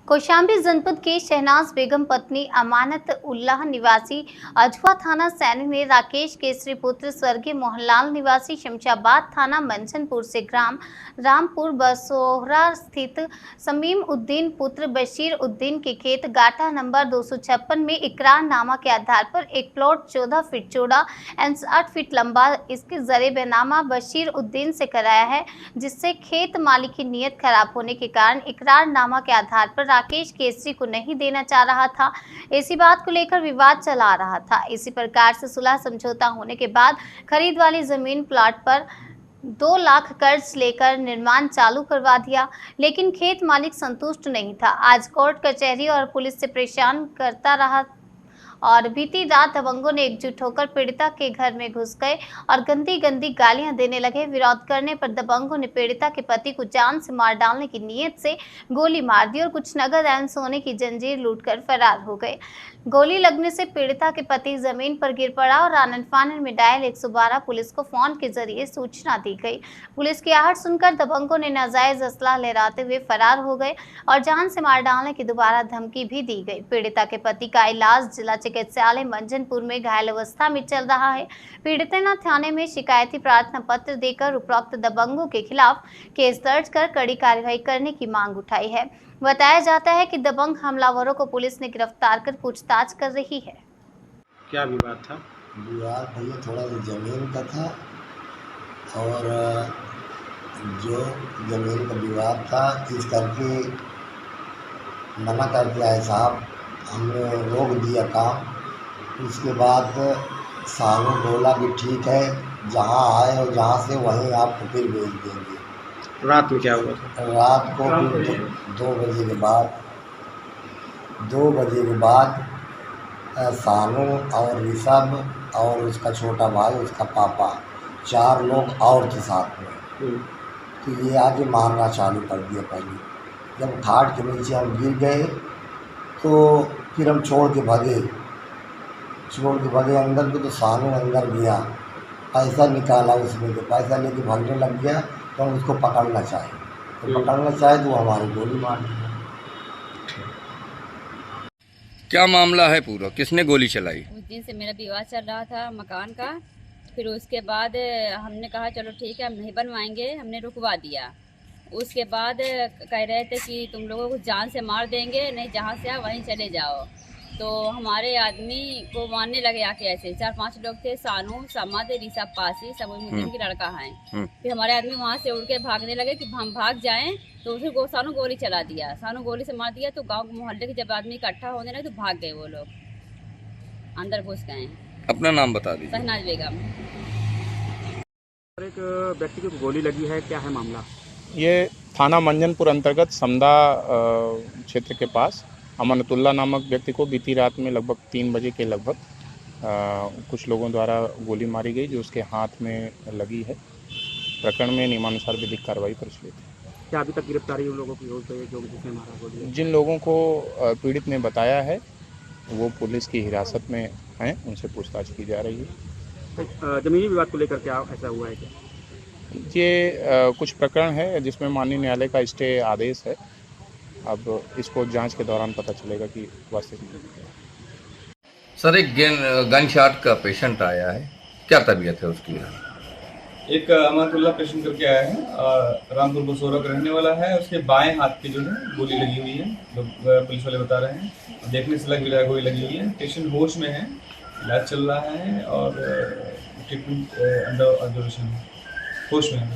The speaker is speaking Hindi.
कौशाम्बी जनपद के शहनाज बेगम पत्नी अमानत उल्लाह निवासी अजवा थाना सैनिक ने राकेश केसरी पुत्र स्वर्गीय मोहनलाल निवासी शमशाबाद थाना मंचनपुर से ग्राम रामपुर बसोहरा स्थित समीम उद्दीन पुत्र बशीर उद्दीन के खेत गाटा नंबर 256 में इकरारनामा के आधार पर एक प्लॉट 14 फीट चौड़ा एंड 60 फीट लंबा इसके जरिए बेनामा बशीर उद्दीन से कराया है, जिससे खेत मालिक की नीयत खराब होने के कारण इकरारनामा के आधार पर राकेश केसरी को नहीं देना चाह रहा था। इसी बात को लेकर विवाद चला रहा था। इसी प्रकार से सुलह समझौता होने के बाद खरीद वाली जमीन प्लॉट पर 2 लाख कर्ज लेकर निर्माण चालू करवा दिया, लेकिन खेत मालिक संतुष्ट नहीं था। आज कोर्ट कचहरी और पुलिस से परेशान करता रहा और बीती रात दबंगों ने एकजुट होकर पीड़िता के घर में घुस गए और गंदी गालियां देने लगे। विरोध करने पर दबंगों ने पीड़िता के पति को जान से मार डालने की नीयत से गोली मार दी और कुछ नगद एवं सोने की जंजीर लूटकर फरार हो गए। गोली लगने से पीड़िता के पति जमीन पर गिर पड़ा और आनन फानन में डायल 112 पुलिस को फोन के जरिए सूचना दी गई। पुलिस की आहट सुनकर दबंगों ने नाजायज असला लहराते हुए फरार हो गए और जान से मार डालने की दोबारा धमकी भी दी गई। पीड़िता के पति का इलाज जिला चिकित्सालय मंचनपुर में घायल अवस्था में चल रहा है। पीड़िता ने थाने में शिकायती प्रार्थना पत्र देकर उपरोक्त दबंगों के खिलाफ केस दर्ज कर कड़ी कार्रवाई करने की मांग उठाई है। बताया जाता है कि दबंग हमलावरों को पुलिस ने गिरफ्तार कर पूछताछ कर रही है। क्या विवाद था? विवाद भैया थोड़ा जमीन का था और जो जमीन का विवाद था इस करके मना कर दिया है साहब, हमने रोक दिया काम। उसके बाद सानू बोला कि ठीक है, जहाँ आए और जहाँ से वहीं आपको फिर भेज देंगे। रात में क्या हुआ था? रात को फिर 2 बजे के बाद सानू और ऋषभ और उसका छोटा भाई, उसका पापा, 4 लोग और थे साथ में। तो ये आके मारना चालू कर दिया। पहले जब खाट के नीचे हम गिर गए तो फिर हम छोड़ के भागे अंदर को। तो सानू अंदर गया, पैसा निकाला उसमें, तो पैसा लेके भागने लग गया। तो हम उसको पकड़ना चाहे तो हमारी गोली मार दी। क्या मामला है पूरा? किसने गोली चलाई? उस दिन से मेरा विवाद चल रहा था मकान का। फिर उसके बाद हमने कहा चलो ठीक है, हम नहीं बनवाएंगे, हमने रुकवा दिया। उसके बाद कह रहे थे कि तुम लोगों को जान से मार देंगे, नहीं जहाँ से आओ वहीं चले जाओ। तो हमारे आदमी को मारने लगे आके। ऐसे 4-5 लोग थे, सानू, समद, ऋषभ, पासी, सब मुस्लिम की लड़का है। फिर हमारे आदमी वहाँ से उड़ के भागने लगे कि हम भाग जाएं, तो उसे सानू गोली चला दिया। सानू गोली से मार दिया। तो गांव मोहल्ले के जब आदमी इकट्ठा होने लगे तो भाग गए, वो लोग अंदर घुस गए। अपना नाम बता दीजिए। शहनाज बेगम। एक व्यक्ति को गोली लगी है, क्या है मामला? ये थाना मंजनपुर अंतर्गत समदा क्षेत्र के पास अमानतुल्लाह नामक व्यक्ति को बीती रात में लगभग 3 बजे के लगभग कुछ लोगों द्वारा गोली मारी गई, जो उसके हाथ में लगी है। प्रकरण में नियमानुसार विधिक कार्रवाई प्रचलित है। क्या अभी तक गिरफ्तारी उन लोगों की हो गई है जो जिसने मारा गोली? जिन लोगों को पीड़ित ने बताया है वो पुलिस की हिरासत में हैं, उनसे पूछताछ की जा रही है। जमीनी विवाद को लेकर क्या ऐसा हुआ है क्या? ये कुछ प्रकरण है जिसमें माननीय न्यायालय का स्टे आदेश है। अब इसको जांच के दौरान पता चलेगा कि वास्तविक। सर, एक गन शॉट का पेशेंट आया है, क्या तबीयत है उसकी? एक अमानतुल्लाह पेशेंट करके आया है, रामपुर बसोरा का रहने वाला है। उसके बाएं हाथ की जो है गोली लगी हुई है, पुलिस वाले बता रहे हैं। देखने से लग भी रहा है गोली लगी हुई है। पेशेंट होश में है, इलाज चल रहा है और ट्रीटमेंट अंडर ऑब्जर्वेशन, होश में है।